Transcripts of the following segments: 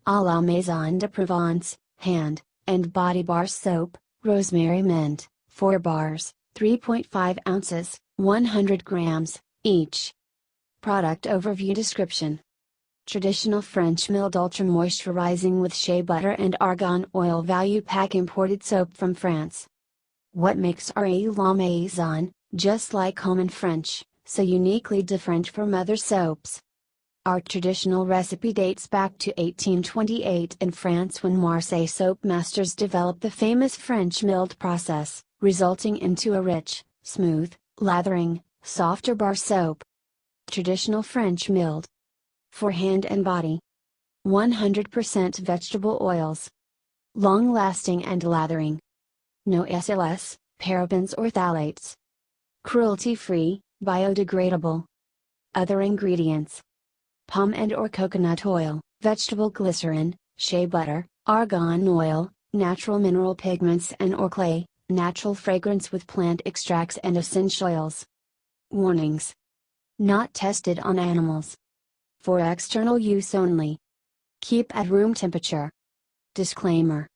A La Maison de Provence, hand, and body bar soap, Rosemary mint, 4 bars, 3.5 ounces, 100 grams, each. Product overview description. Traditional French milled ultra moisturizing with shea butter and argan oil value pack imported soap from France. What makes our A La Maison, just like home in French, so uniquely different from other soaps? Our traditional recipe dates back to 1828 in France when Marseille soap masters developed the famous French milled process, resulting into a rich, smooth, lathering, softer bar soap. Traditional French milled. For hand and body. 100% vegetable oils. Long-lasting and lathering. No SLS, parabens or phthalates. Cruelty-free, biodegradable. Other ingredients. Palm and or coconut oil, vegetable glycerin, shea butter, argan oil, natural mineral pigments and or clay, natural fragrance with plant extracts and essential oils. Warnings. Not tested on animals. For external use only. Keep at room temperature. Disclaimer.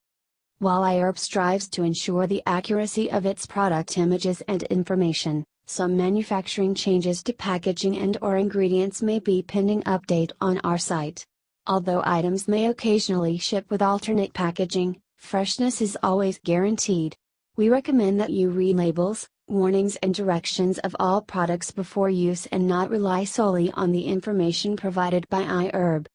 While iHerb strives to ensure the accuracy of its product images and information, some manufacturing changes to packaging and or ingredients may be pending update on our site. Although items may occasionally ship with alternate packaging, freshness is always guaranteed. We recommend that you read labels, warnings and directions of all products before use and not rely solely on the information provided by iHerb.